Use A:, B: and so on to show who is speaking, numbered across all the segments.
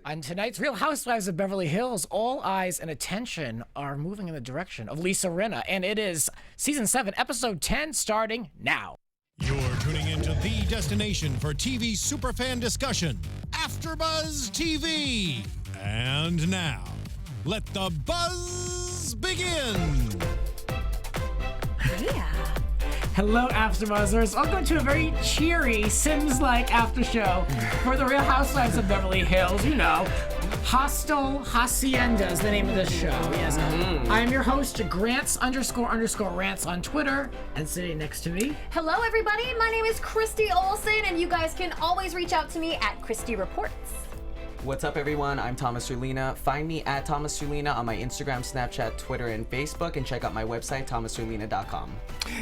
A: On tonight's Real Housewives of Beverly Hills, all eyes and attention are moving in the direction of Lisa Rinna, and it is Season 7, Episode 10, starting now.
B: You're tuning into the destination for TV superfan discussion, AFTERBUZZ TV. And now, let the buzz begin.
C: Yeah.
A: Hello, AfterBuzzers. Welcome to a very cheery, Sims-like after show for the Real Housewives of Beverly Hills. You know, Hacienda is the name of this show. Yes. I'm your host, Grants__Rants on Twitter, and sitting next to me.
C: Hello, everybody. My name is Christy Olson, and you guys can always reach out to me at Christy Reports.
D: What's up, everyone? I'm Orlina. Find me at Orlina on my Instagram, Snapchat, Twitter, and Facebook, and check out my website, thomasorlina.com.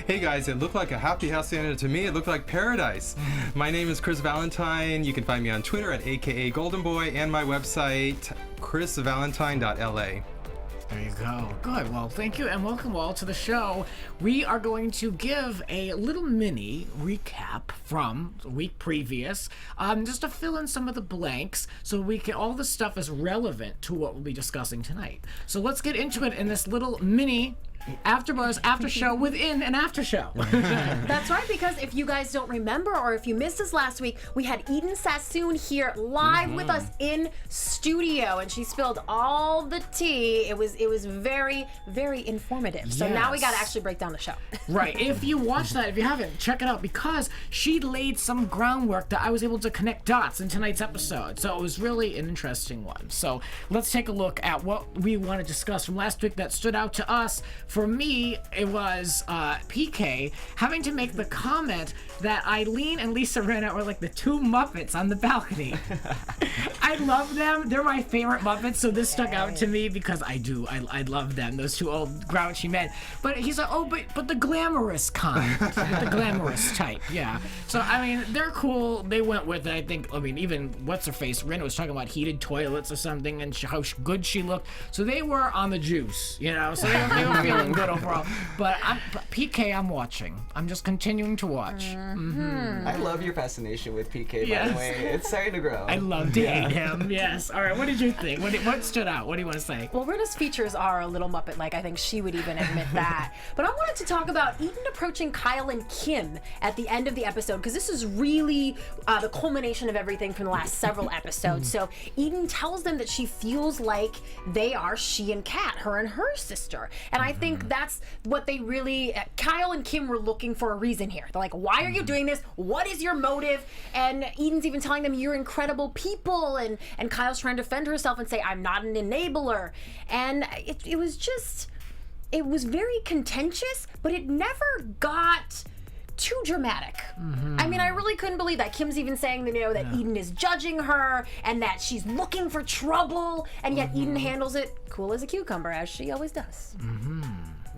E: Hey guys, it looked like a happy hacienda to me. It looked like paradise. My name is Chris Valentine. You can find me on Twitter at AKA Golden Boy and my website, chrisvalentine.la.
A: There you go. Good. Well, thank you and welcome all to the show. We are going to give a little mini recap from the week previous, just to fill in some of the blanks so we can, all the stuff is relevant to what we'll be discussing tonight. So let's get into it in this little mini AfterBuzz after show within an after show.
C: That's right, because if you guys don't remember or if you missed us last week, we had Eden Sassoon here live with us in studio, and she spilled all the tea. It was very, very informative. So now we got to actually break down the show.
A: Right. If you watch that, if you haven't, check it out, because she laid some groundwork that I was able to connect dots in tonight's episode. So it was really an interesting one. So let's take a look at what we want to discuss from last week that stood out to us. For me, it was PK having to make the comment that Eileen and Lisa Rinna were like the two Muppets on the balcony. I love them. They're my favorite Muppets, so this stuck out to me because I love them, those two old grouchy men. But he's like, oh, but the glamorous kind, the glamorous type, yeah. So, I mean, they're cool. They went with it, I think. I mean, even, what's-her-face, Rinna was talking about heated toilets or something and how good she looked. So they were on the juice, you know, so they were feeling good overall. But PK, I'm watching. I'm just continuing to watch.
D: I love your fascination with PK, by the way. It's starting to grow.
A: I love to hate him, yes. All right, what did you think? What stood out? What do you want to say?
C: Well, Rinna's features are a little Muppet-like. I think she would even admit that. But I wanted to talk about Eden approaching Kyle and Kim at the end of the episode, because this is really the culmination of everything from the last several episodes. So Eden tells them that she feels like they are she and Kat, her and her sister. And I think that's what they really, Kyle and Kim were looking for a reason here. They're like, why are you doing this? What is your motive? And Eden's even telling them, you're incredible people. And Kyle's trying to defend herself and say, I'm not an enabler. And it was just, it was very contentious, but it never got too dramatic. I mean, I really couldn't believe that. Kim's even saying that, you know, that Eden is judging her and that she's looking for trouble, and yet Eden handles it cool as a cucumber, as she always does.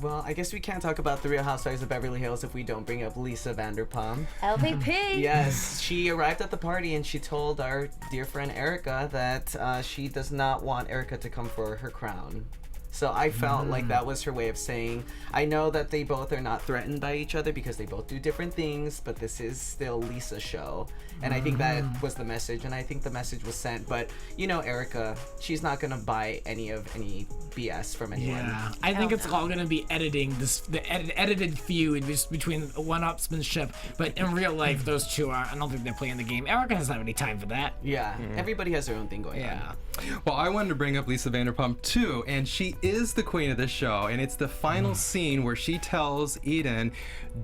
D: Well, I guess we can't talk about the Real Housewives of Beverly Hills if we don't bring up Lisa Vanderpump.
C: LVP.
D: Yes, she arrived at the party and she told our dear friend Erica that she does not want Erica to come for her crown. So I felt like that was her way of saying, I know that they both are not threatened by each other because they both do different things, but this is still Lisa's show. And I think that was the message, and I think the message was sent. But, you know, Erica, she's not going to buy any BS from anyone.
A: Yeah, I think it's all going to be edited feud just between one-upsmanship, but in real life, those two are, I don't think they're playing the game. Erica doesn't have any time for that.
D: Yeah, everybody has their own thing going on.
E: Well, I wanted to bring up Lisa Vanderpump too, and she is the queen of the show, and it's the final scene where she tells Eden,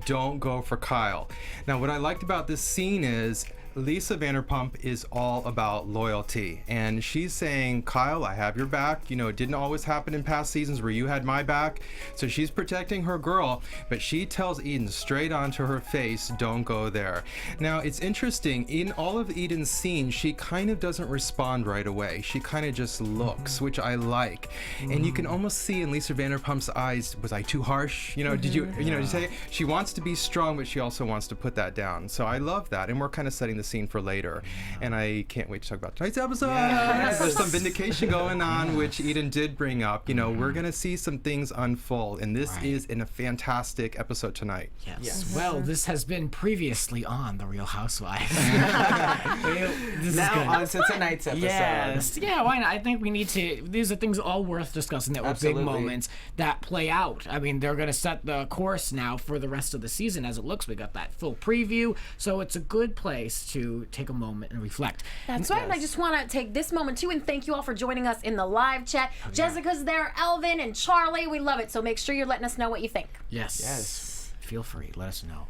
E: don't go for Kyle. Now, what I liked about this scene is Lisa Vanderpump is all about loyalty, and she's saying, Kyle, I have your back. You know, it didn't always happen in past seasons where you had my back. So she's protecting her girl, but she tells Eden straight onto her face, don't go there. Now, it's interesting, in all of Eden's scenes, she kind of doesn't respond right away. She kind of just looks, which I like. And you can almost see in Lisa Vanderpump's eyes, was I too harsh? You know, did you say, she wants to be strong, but she also wants to put that down. So I love that, and we're kind of setting the the scene for later. And I can't wait to talk about tonight's episode. There's some vindication going on, which Eden did bring up. You know, we're going to see some things unfold, and this is in a fantastic episode tonight.
A: Yes. Well, this has been previously on The Real Housewives. This
D: Now
A: is good.
D: on to tonight's episode.
A: Yes. Yeah, why not? I think we need to. These are things all worth discussing that were big
D: Absolutely.
A: moments that play out. I mean, they're going to set the course now for the rest of the season as it looks. We got that full preview. So it's a good place to take a moment and reflect.
C: That's right. And I just want to take this moment too and thank you all for joining us in the live chat. Jessica's there, Elvin and Charlie. We love it. So make sure you're letting us know what you think.
A: Yes. Feel free. Let us know.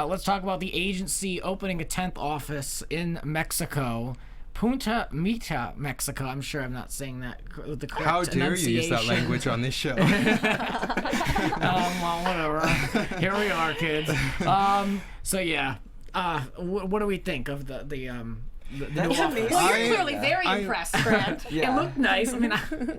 A: Let's talk about the agency opening a 10th office in Mexico. Punta Mita, Mexico. I'm sure I'm not saying that with the correct
E: How dare you use that
A: enunciation.
E: language on this show?
A: Well, whatever. Here we are, kids. So yeah, what do we think of the new
D: That's
A: office?
D: amazing.
C: Well, you're
E: I-
C: clearly very
E: I-
C: impressed, Grant.
A: It looked nice. I mean,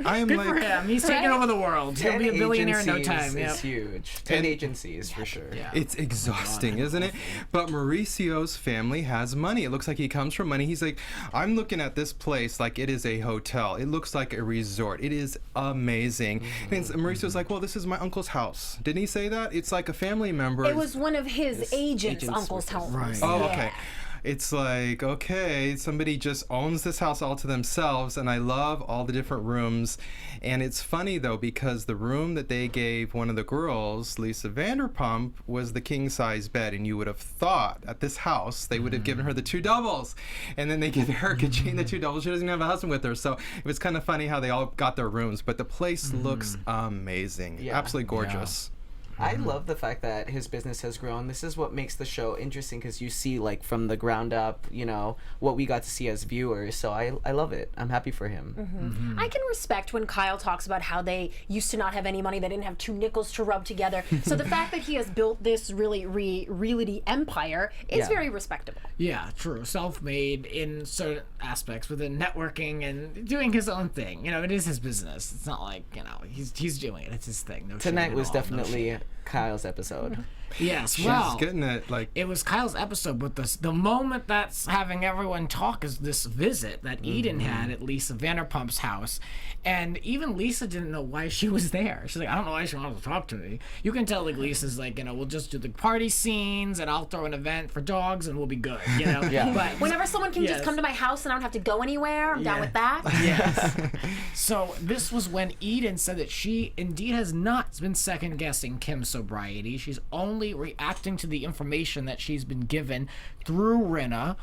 E: I am
A: good
E: like,
A: for him. He's taking over the world. He'll
D: 10
A: be a billionaire in no
D: agencies
A: time. Yep.
D: is huge. 10 agencies for sure.
A: Yeah.
E: it's exhausting, isn't it? But Mauricio's family has money. It looks like he comes from money. He's like, I'm looking at this place like it is a hotel. It looks like a resort. It is amazing. And Mauricio's like, well, this is my uncle's house. Didn't he say that? It's like a family member.
C: It was one of his agents'
D: agents
C: uncle's
D: with his-
C: home.
A: Right.
E: Oh,
C: Yeah.
E: okay. It's like, okay, somebody just owns this house all to themselves, and I love all the different rooms. And it's funny, though, because the room that they gave one of the girls, Lisa Vanderpump, was the king-size bed, and you would have thought at this house they would have given her the 2 doubles. And then they give Erica Jane the 2 doubles. She doesn't even have a husband with her. So it was kind of funny how they all got their rooms, but the place looks amazing.
D: Yeah.
E: Absolutely gorgeous.
D: I love the fact that his business has grown. This is what makes the show interesting because you see, like, from the ground up, you know, what we got to see as viewers. So I love it. I'm happy for him.
C: I can respect when Kyle talks about how they used to not have any money. They didn't have 2 nickels to rub together. So the fact that he has built this really realty empire is
D: Yeah.
C: very respectable.
A: Yeah, true. Self-made in certain aspects within networking and doing his own thing. You know, it is his business. It's not like, you know, he's doing it. It's his thing. No
D: Tonight
A: shame
D: was
A: at all. No
D: definitely
A: shame.
D: Kyle's episode.
A: Yes.
E: She's
A: Well,
E: getting it, like,
A: it was Kyle's episode, but the moment that's having everyone talk is this visit that Eden had at Lisa Vanderpump's house. And even Lisa didn't know why she was there. She's like, I don't know why she wanted to talk to me. You can tell, like, Lisa's like, you know, we'll just do the party scenes and I'll throw an event for dogs and we'll be good, you know?
D: Yeah.
A: But
C: Whenever someone can
A: Yes.
C: just come to my house and I don't have to go anywhere, I'm down
A: Yeah.
C: with that.
A: Yes. So this was when Eden said that she indeed has not been second guessing Kim's sobriety. She's only reacting to the information that she's been given through Rinna.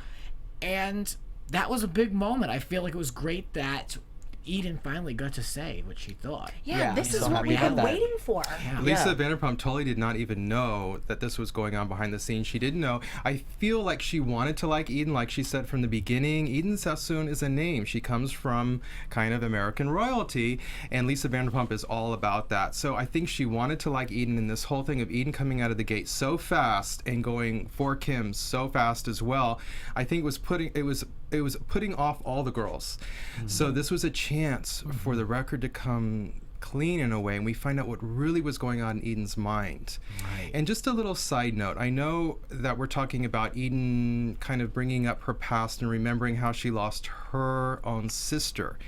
A: And that was a big moment. I feel like it was great that Eden finally got to say what she thought.
C: Yeah,
D: Yeah,
C: this is
D: so
C: what
D: happy
C: we've
D: about
C: been
D: that.
C: waiting for.
E: Lisa
D: Yeah.
E: Vanderpump totally did not even know that this was going on behind the scenes. She didn't know. I feel like she wanted to like Eden, like she said from the beginning. Eden Sassoon is a name. She comes from kind of American royalty, and Lisa Vanderpump is all about that. So I think she wanted to like Eden, and this whole thing of Eden coming out of the gate so fast and going for Kim so fast as well, I think was putting off all the girls. So this was a chance for the record to come clean in a way, and we find out what really was going on in Eden's mind.
A: Right.
E: And just a little side note, I know that we're talking about Eden kind of bringing up her past and remembering how she lost her own sister.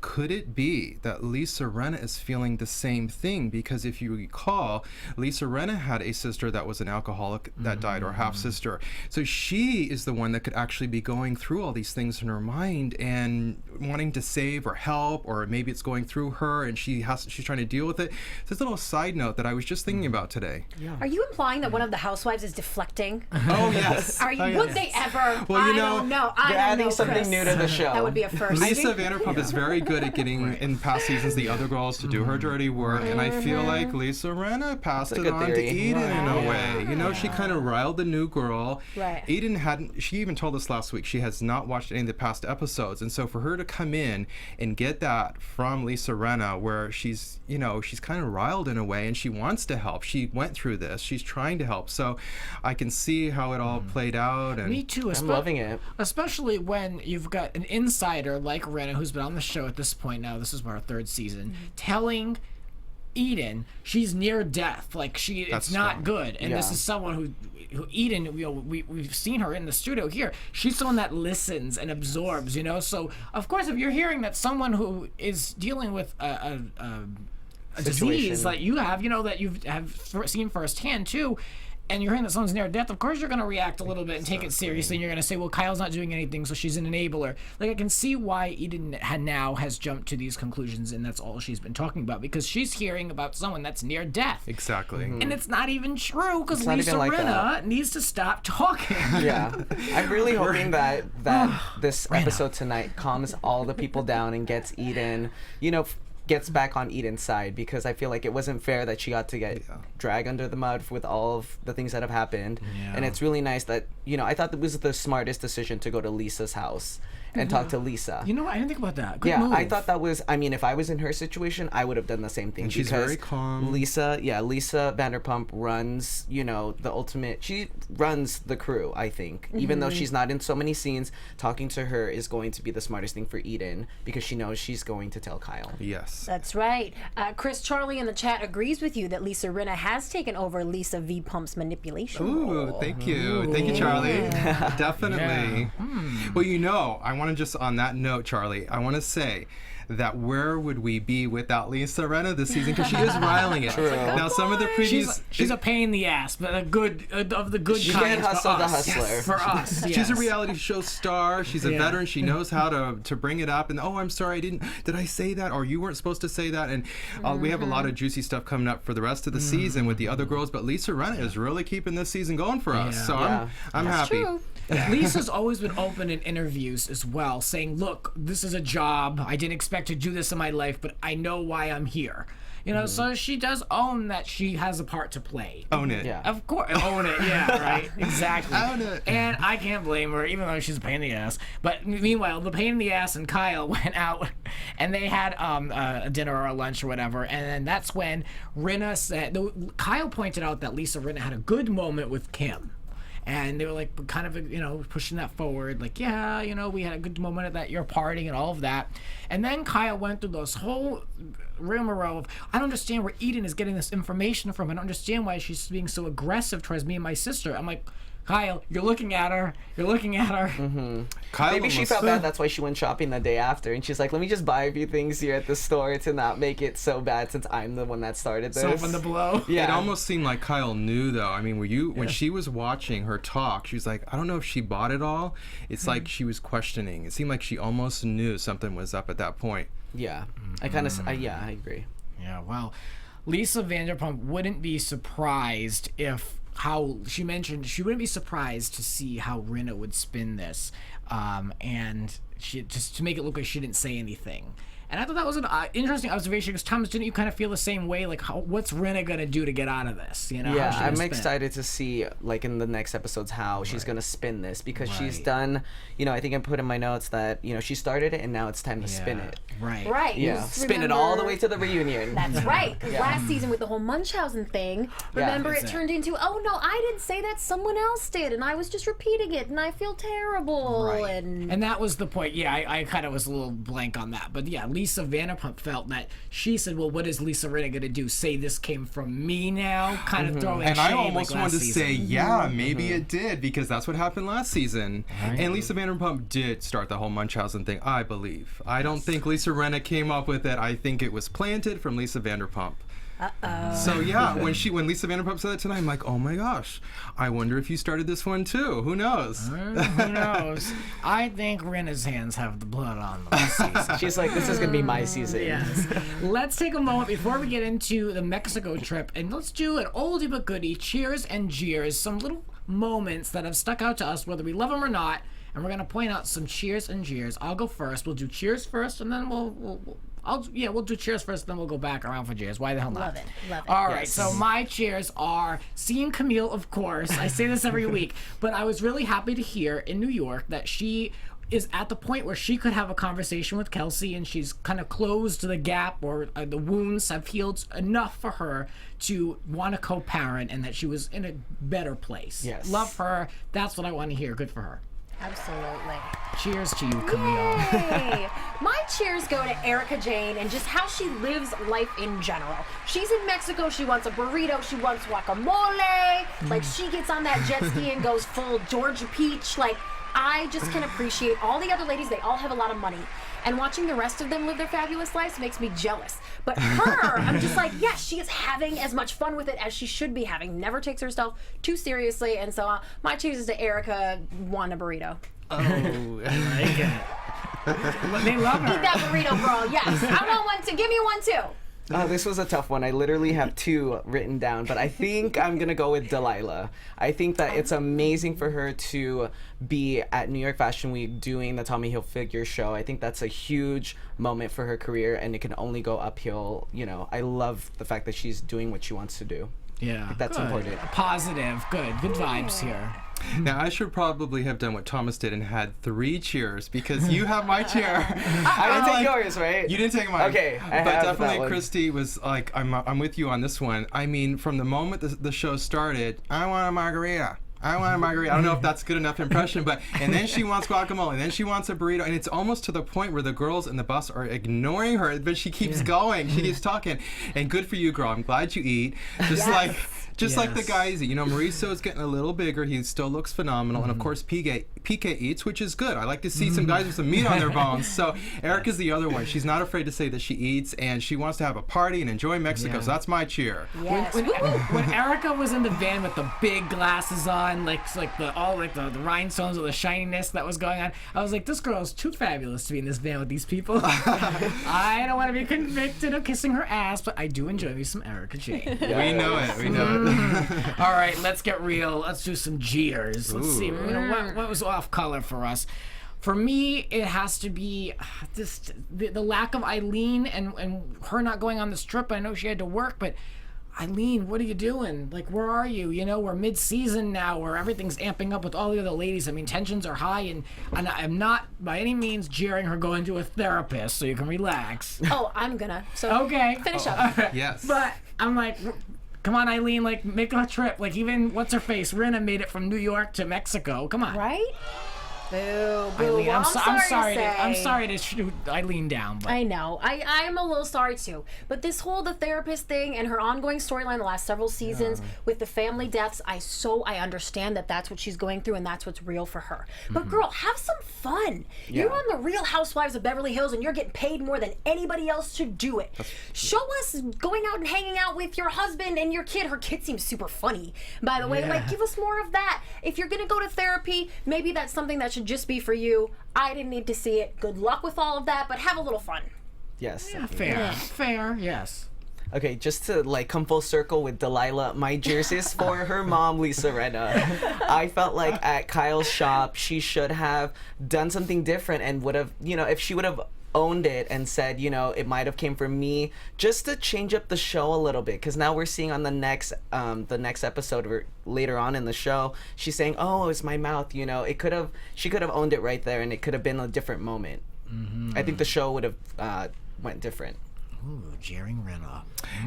E: Could it be that Lisa Rinna is feeling the same thing? Because if you recall, Lisa Rinna had a sister that was an alcoholic that died, or half sister. So she is the one that could actually be going through all these things in her mind and wanting to save or help, or maybe it's going through her and she's trying to deal with it. So it's a little side note that I was just thinking about today.
C: Are you implying that one of the housewives is deflecting?
E: Oh yes.
C: Are you? Would they ever?
E: Well, you
C: I
E: know,
C: don't know.
D: They're
C: I don't
D: adding
C: know,
D: something
C: Chris.
D: new to the show.
C: That would be a first.
E: Lisa Vanderpump is very good at getting in past seasons the other girls to do her dirty work, and I feel like Lisa Rinna passed
D: That's a
E: it
D: good
E: on to
D: theory.
E: Eden in a way. You know, she kind of riled the new girl.
C: Right.
E: Eden hadn't. She even told us last week she has not watched any of the past episodes, and so for her to come in and get that from Lisa Rinna, where she's, you know, she's kind of riled in a way, and she wants to help. She went through this. She's trying to help. So I can see how it all played out. And
A: Me too.
D: I'm loving it.
A: Especially when you've got an insider like Rinna, who's been on the show at this point now. This is our 3rd season, telling Eden, she's near death. Like it's
E: That's
A: not
E: strong.
A: good. And this
D: Yeah.
A: is someone who Eden, we've seen her in the studio here. She's someone that listens and absorbs, So of course, if you're hearing that someone who is dealing with a disease
D: Situation.
A: like you have, that you have seen firsthand too, and you're hearing that someone's near death, of course you're going to react a little bit and take it seriously, and you're going to say, well, Kyle's not doing anything, so she's an enabler. Like, I can see why Eden has jumped to these conclusions, and that's all she's been talking about, because she's hearing about someone that's near death.
E: Exactly.
A: And it's not even true, because
D: not
A: Lisa
D: even like
A: Rinna
D: that.
A: needs to stop talking.
D: Yeah, I'm really hoping that this episode tonight calms all the people down and gets Eden, gets back on Eden's side, because I feel like it wasn't fair that she got to get dragged under the mud with all of the things that have happened. And it's really nice that, I thought it was the smartest decision to go to Lisa's house and talk to Lisa.
A: You know what? I didn't think about that. Good
D: Yeah,
A: move.
D: I thought that was, if I was in her situation, I would have done the same thing.
E: And she's
D: because
E: very calm.
D: Lisa Vanderpump runs, the ultimate, she runs the crew, I think. Even though she's not in so many scenes, talking to her is going to be the smartest thing for Eden, because she knows she's going to tell Kyle.
E: Yes.
C: That's right. Chris Charlie in the chat agrees with you that Lisa Rinna has taken over Lisa V. Pump's manipulation
E: Ooh,
C: role.
E: thank you. Thank you, Charlie. Definitely. Well, I want to just, on that note, Charlie, I want to say that where would we be without Lisa Rinna this season? Because she is riling it. Now, some of the previews...
A: She's a pain in the ass, but of the good
D: She
A: kind
D: can hustle
A: for
D: the
A: us.
D: hustler.
A: For us,
E: She's
A: yes.
E: a reality show star. She's a veteran. She knows how to bring it up. And I'm sorry, did I say that? Or you weren't supposed to say that? And we have a lot of juicy stuff coming up for the rest of the season with the other girls. But Lisa Rinna is really keeping this season going for us.
A: Yeah.
E: So I'm happy.
C: True.
A: Lisa's always been open in interviews as well, saying, look, this is a job. I didn't expect to do this in my life, but I know why I'm here. So she does own that she has a part to play.
E: Own it.
D: Yeah.
A: Of course, own it. Yeah, right. Exactly.
E: Own it.
A: And I can't blame her, even though she's a pain in the ass. But meanwhile, the pain in the ass and Kyle went out, and they had a dinner or a lunch or whatever. And then that's when Rinna said, Kyle pointed out that Lisa Rinna had a good moment with Kim. And they were like kind of, pushing that forward. Like, yeah, we had a good moment at your party and all of that. And then Kyle went through this whole rigmarole of, I don't understand where Eden is getting this information from. I don't understand why she's being so aggressive towards me and my sister. I'm like, Kyle, you're looking at her.
E: Kyle
D: Maybe she
E: almost-
D: felt bad, that's why she went shopping the day after, and she's like, let me just buy a few things here at the store to not make it so bad, since I'm the one that started this.
A: Soften the blow.
D: Yeah.
E: It almost seemed like Kyle knew, though. I mean, when she was watching her talk, she was like, I don't know if she bought it all. It's like she was questioning. It seemed like she almost knew something was up at that point.
D: Yeah. I kind of, I agree.
A: Yeah, well, Lisa Vanderpump wouldn't be surprised how she mentioned she wouldn't be surprised to see how Rinna would spin this, and she just to make it look like she didn't say anything. And I thought that was an interesting observation, because Thomas, didn't you kind of feel the same way? Like, what's Rinna gonna do to get out of this?
D: Yeah,
A: how's she gonna
D: I'm
A: spin it?
D: excited to see, like, in the next episodes how she's gonna spin this, because she's
A: Right.
D: done, I think I put in my notes that, she started it and now it's time to spin it.
A: Right.
C: Right.
D: Yeah,
C: Just
D: spin it all the
C: remember-
D: way to the reunion.
C: That's right, because last season with the whole Munchausen thing, remember
A: that's
C: it
A: it.
C: turned into, oh no, I didn't say that, someone else did, and I was just repeating it, and I feel terrible,
A: Right.
C: and
A: And that was the point. Yeah, I kind of was a little blank on that. But yeah, Lisa Vanderpump felt that she said, well, what is Lisa Rinna going to do? Say this came from me now? Kind of throwing
E: And
A: shade
E: I almost
A: like
E: wanted to
A: last
E: say,
A: season.
E: yeah, maybe it did, because that's what happened last season. And Lisa Vanderpump did start the whole Munchausen thing, I believe. I don't think Lisa Rinna came up with it. I think it was planted from Lisa Vanderpump. So yeah, when Lisa Vanderpump said that tonight, I'm like, oh my gosh, I wonder if you started this one too. Who knows?
A: Who knows? I think Rinna's hands have the blood on them this season.
D: She's like, this is gonna be my season.
A: Yes. Let's take a moment before we get into the Mexico trip, and let's do an oldie but goodie, cheers and jeers, some little moments that have stuck out to us, whether we love them or not, and we're going to point out some cheers and jeers. I'll go first. We'll do cheers first, and then we'll do cheers first, then we'll go back around for jeers. Why the hell not?
C: love it.
A: All right, so my cheers are seeing Camille, of course. I say this every week, but I was really happy to hear in New York that she is at the point where she could have a conversation with Kelsey, and she's kind of closed the gap, or the wounds have healed enough for her to want to co-parent, and that she was in a better place.
D: Yes.
A: Love her. That's what I want to hear. Good for her.
C: Absolutely.
A: Cheers to you, Camille.
C: Yay! My cheers go to Erica Jane and just how she lives life in general. She's in Mexico, she wants a burrito, she wants guacamole, like she gets on that jet ski and goes full Georgia Peach. Like, I just can appreciate all the other ladies, they all have a lot of money. And watching the rest of them live their fabulous lives makes me jealous. But her, I'm just like, yes, she is having as much fun with it as she should be having. Never takes herself too seriously. And so my cheers is to Erica, want a burrito.
A: Oh, I like it. They love her.
C: Eat that burrito, girl. Yes. I want one too. Give me one too.
D: This was a tough one. I literally have 2 written down, but I think I'm gonna go with Delilah. I think that it's amazing for her to be at New York Fashion Week doing the Tommy Hilfiger show. I think that's a huge moment for her career, and it can only go uphill. You know, I love the fact that she's doing what she wants to do.
A: Yeah,
D: That's
A: good.
D: important.
A: Positive, good vibes here.
E: Now, I should probably have done what Thomas did and had 3 cheers because you have my chair.
D: I didn't take yours, right?
E: You didn't take mine.
D: Okay, I
E: but
D: have
E: definitely
D: that one.
E: Christy was like, I'm with you on this one. I mean, from the moment the show started, I want a margarita. I want a margarita. I don't know if that's good enough impression, but and then she wants guacamole, and then she wants a burrito, and it's almost to the point where the girls in the bus are ignoring her, but she keeps going. She keeps talking, and good for you, girl. I'm glad you eat. Just like the guys eat. You know, Mauricio is getting a little bigger. He still looks phenomenal, and of course, PK eats, which is good. I like to see some guys with some meat on their bones. So Erica's the other one. She's not afraid to say that she eats, and she wants to have a party and enjoy Mexico. So that's my cheer.
C: Yes.
A: When Erica was in the van with the big glasses on, like the rhinestones or the shininess that was going on, I was like, this girl is too fabulous to be in this van with these people. I don't want to be convicted of kissing her ass, but I do enjoy me some Erica Jane.
E: We know it. We know it.
A: All right, let's get real. Let's do some jeers. Let's see.
E: Ooh.
A: You know, what was off color for us? For me, it has to be just the lack of Eileen and her not going on this trip. I know she had to work, but Eileen, what are you doing? Like, where are you? You know, we're mid-season now where everything's amping up with all the other ladies. I mean, tensions are high, and I'm not by any means jeering her going to a therapist so you can relax.
C: Oh, I'm gonna. So
A: Okay.
C: finish up.
E: Yes.
A: But I'm like, come on, Eileen, like, make a trip. Like, even, what's her face? Rinna made it from New York to Mexico. Come on.
C: Right? Boo, boo.
A: Eileen,
C: Well,
A: I'm
C: to
A: sorry to shoot Eileen down, but
C: I know. I'm a little sorry too. But this whole the therapist thing and her ongoing storyline the last several seasons with the family deaths, I understand that that's what she's going through and that's what's real for her. But girl, have some fun. You're on the Real Housewives of Beverly Hills and you're getting paid more than anybody else to do it. Show us going out and hanging out with your husband and your kid. Her kid seems super funny, by the way.
A: Yeah.
C: Like, give us more of that. If you're gonna go to therapy, maybe that's something that should just be for you. I didn't need to see it. Good luck with all of that, but have a little fun.
D: Yes.
A: fair, yes.
D: Okay, just to like come full circle with Delilah, my jersey is for her mom, Lisa Rinna. I felt like at Kyle's shop, she should have done something different and would have, you know, if she would have owned it and said, you know, it might have came from me, just to change up the show a little bit, because now we're seeing on the next episode or later on in the show, she's saying, oh, it's my mouth, you know, she could have owned it right there and it could have been a different moment. I think the show would have went different.
A: Ooh, jeering Rinna.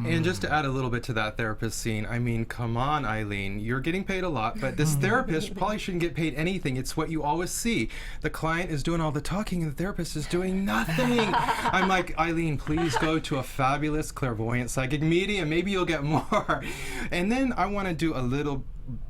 E: And just to add a little bit to that therapist scene, I mean, come on, Eileen, you're getting paid a lot, but this therapist probably shouldn't get paid anything. It's what you always see. The client is doing all the talking and the therapist is doing nothing. I'm like, Eileen, please go to a fabulous clairvoyant psychic medium. Maybe you'll get more. And then I want to do a little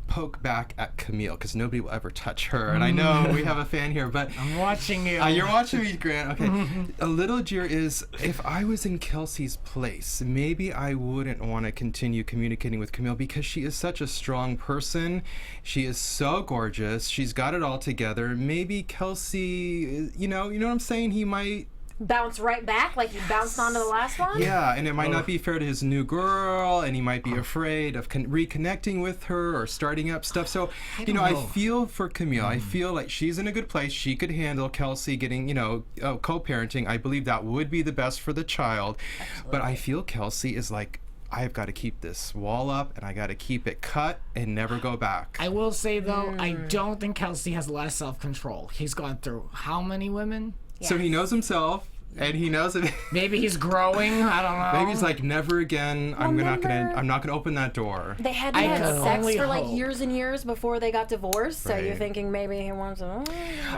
E: poke back at Camille because nobody will ever touch her, and I know we have a fan here, but
A: I'm watching you.
E: You're watching me, Grant. Okay. A little jeer is, if I was in Kelsey's place, maybe I wouldn't want to continue communicating with Camille because she is such a strong person. She is so gorgeous. She's got it all together. Maybe Kelsey, you know what I'm saying? He might
C: Bounce right back like you bounced onto the last one?
E: Yeah, and it might not be fair to his new girl, and he might be afraid of reconnecting with her or starting up stuff. So, you know, I feel for Camille. I feel like she's in a good place. She could handle Kelsey getting, you know, co-parenting. I believe that would be the best for the child. Absolutely. But I feel Kelsey is like, I've got to keep this wall up, and I got to keep it cut and never go back.
A: I will say, though, I don't think Kelsey has a lot of self-control. He's gone through how many women?
E: So he knows himself. and he knows it.
A: Maybe he's growing. I don't know.
E: Maybe he's like, never again. I'm not
C: remember-
E: gonna open that door.
C: They had
A: I
C: had
A: can
C: sex
A: only
C: for like
A: hope.
C: years and years before they got divorced. So you're
E: Right.
C: thinking maybe he wants to.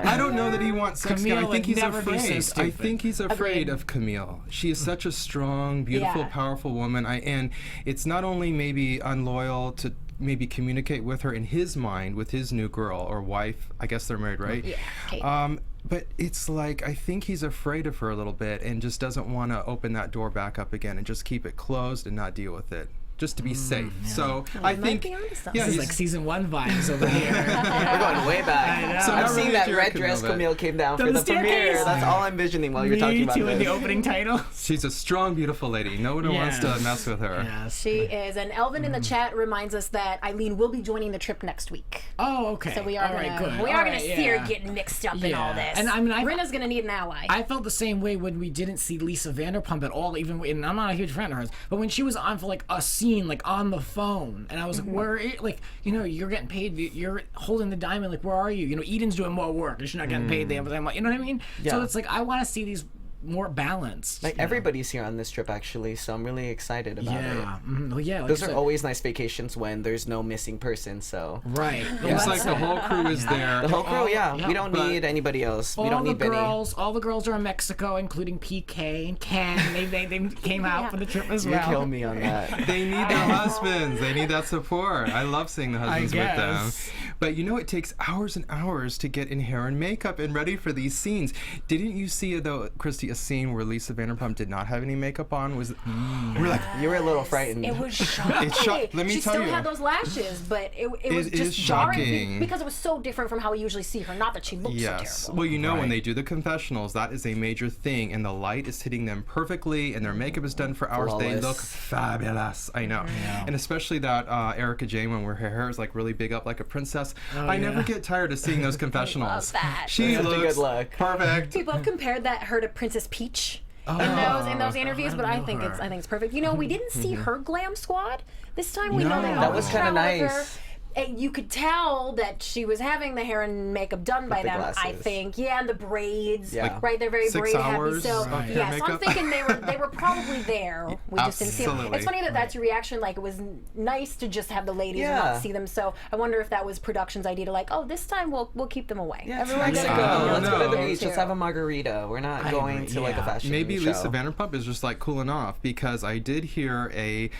E: I don't know that he wants sex again. I
A: Camille
E: think
A: would
E: he's
A: never be so
E: afraid. I
A: stupid.
E: think he's afraid
C: Agreed.
E: of Camille. She is such a strong, beautiful,
C: Yeah.
E: powerful woman. And it's not only maybe unloyal to maybe communicate with her in his mind with his new girl or wife. I guess they're married, right?
C: Yeah. Kate.
E: But it's like, I think he's afraid of her a little bit and just doesn't want to open that door back up again and just keep it closed and not deal with it, just to be safe. So I
C: might
E: think,
C: be onto something.
E: yeah,
A: This is
E: he's
A: like season 1 vibes over here.
D: We're going way back.
E: So
D: I've
E: not
D: seen
E: really
D: that
E: if
D: red
E: you're
D: dress
E: Camille,
D: Camille came down
A: Down
D: for
A: the
D: the premiere.
A: staircase.
D: That's all I'm envisioning while you're talking
A: Me
D: about
A: too in the
D: this.
A: opening title.
E: she's a strong, beautiful lady. No one wants to
A: Yes.
E: mess with her.
A: Yes.
C: She is, and Elvin in the chat reminds us that Eileen will be joining the trip next week.
A: Oh, okay.
C: So we are
A: All right,
C: gonna
A: good.
C: we
A: All
C: are
A: right,
C: gonna see her
A: yeah.
C: getting mixed up in all
A: Yeah.
C: this.
A: And I mean,
C: Rinna's gonna need an ally.
A: I felt the same way when we didn't see Lisa Vanderpump at all, even and I'm not a huge fan of hers, but when she was on for like a scene, like on the phone, and I was like, where, like, you know, you're getting paid, you're holding the diamond, like, where are you? You know, Eden's doing more work, and she's not getting paid the other time, you know what I mean? So
D: Yeah.
A: it's like, I want to see these more balanced.
D: Like
A: you know?
D: everybody's here on this trip actually, so I'm really excited about it.
A: Yeah. Well, yeah. Like
D: Those
A: I
D: are
A: said-
D: always nice vacations when there's no missing person. So
A: right.
E: It's like the whole crew is there.
D: the whole crew, yeah,
A: yeah,
D: we don't
E: but-
D: need anybody else. We
A: all
D: don't
A: the
D: need Benny.
A: girls, all the girls are in Mexico, including PK and Ken. They came out for the trip as
D: You
A: well.
D: kill me on that.
E: They need their husbands. They need that support. I love seeing the husbands with them.
A: guess.
E: But you know, it takes hours and hours to get in hair and makeup and ready for these scenes. Didn't you see, though, Christy, a scene where Lisa Vanderpump did not have any makeup on? We're like,
D: You were a little frightened.
C: It was shocking.
E: Let me
C: she
E: tell
C: still
E: you.
C: had those lashes, but it was
E: It
C: just
E: is
C: jarring
E: shocking.
C: because it was so different from how we usually see her. Not that she looks so
E: yes.
C: terrible.
E: Well, you know, when
A: Right.
E: they do the confessionals, that is a major thing, and the light is hitting them perfectly, and their makeup is done for hours. They
D: Flawless.
E: look fabulous. I know. And especially that Erica Jane one where her hair is like really big up like a princess. I never get tired of seeing those confessionals.
C: that.
E: She
D: Such a
E: looks
D: good look.
E: perfect.
C: People have compared her to Princess Peach in those interviews, but I think it's perfect. You know, we didn't see her glam squad this time. We know they
E: No.
C: always
E: That was
D: kinda
C: travel with
D: nice.
C: her. And you could tell that she was having the hair and makeup done by
D: the
C: them. I
D: glasses.
C: think, yeah, and the braids,
D: Yeah. Like
C: right? They're very
E: 6
C: braid happy.
E: hours
C: So
E: of hair
C: yeah, so I'm
E: makeup.
C: thinking they were probably there. We just didn't see them.
E: Absolutely.
C: It's funny that that's your reaction. Like it was nice to just have the ladies and
D: Yeah.
C: not see them. So I wonder if that was production's idea to like, oh, this time we'll keep them away.
D: Yeah, it's
C: Everyone's
D: Mexico.
C: gonna
E: Oh,
D: Let's go to the
E: no.
D: beach. Let's have a margarita. We're not going
A: agree,
D: to like a
A: yeah.
D: fashion
E: Maybe
D: show.
E: Lisa Vanderpump is just like cooling off, because I did hear a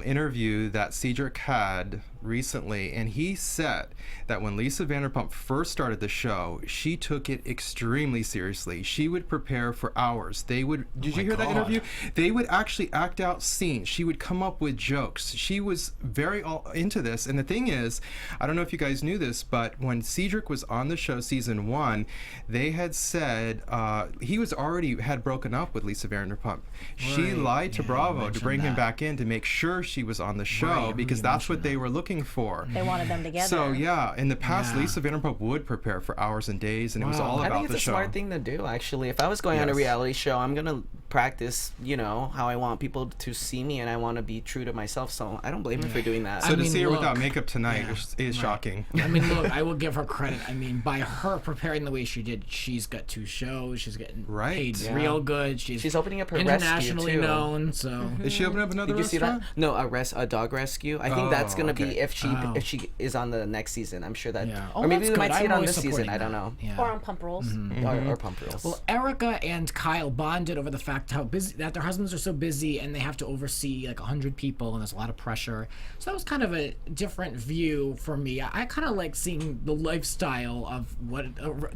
E: interview that Cedric had recently, and he said that when Lisa Vanderpump first started the show, she took it extremely seriously. She would prepare for hours. Did you hear that
A: God.
E: interview? They would actually act out scenes. She would come up with jokes. She was very all into this. And the thing is, I don't know if you guys knew this, but when Cedric was on the show season 1, they had said he was already had broken up with Lisa Vanderpump. She
A: Right.
E: lied to
A: Yeah,
E: Bravo to
A: mentioned
E: bring him
A: that.
E: back in to make sure she was on the show,
A: Right, I remember
E: because
A: you
E: that's what
A: mentioned
E: they were looking for.
C: They wanted them together.
E: So yeah, in the past,
A: Yeah.
E: Lisa Vanderpump would prepare for hours and days, and it was
A: Wow.
E: all
D: I
E: about
D: think it's
E: the
D: a
E: show.
D: smart thing to do, actually. If I was going on a
E: Yes.
D: reality show, I'm gonna practice, you know, how I want people to see me, and I want to be true to myself. So I don't blame her for doing that.
E: So
A: I
E: to
A: mean,
E: see her
A: look,
E: without makeup tonight
A: yeah,
E: is shocking.
A: I mean, look, I will give her credit. I mean, by her preparing the way she did, she's got 2 shows. She's getting
E: Right.
A: paid
E: Yeah.
A: real good. She's
D: opening up her
A: internationally
D: rescue, too.
A: known. So
E: Is she opening up another
D: Did you see
E: restaurant?
D: that? No, a dog rescue. I think that's
E: Oh,
D: gonna
E: okay.
D: be if
A: Oh.
D: she is on the next season. I'm sure that,
A: yeah.
D: or maybe
A: that's
D: we might
A: good.
D: see it
A: I'm
D: on
A: always
D: this season.
A: supporting
D: I don't
A: that.
D: know.
A: Yeah.
C: or on pump rolls.
D: Or pump reels.
A: Well, Erica and Kyle bonded over the fact how busy that their husbands are so busy and they have to oversee like 100 people and there's a lot of pressure. So that was kind of a different view for me. I kind of like seeing the lifestyle of what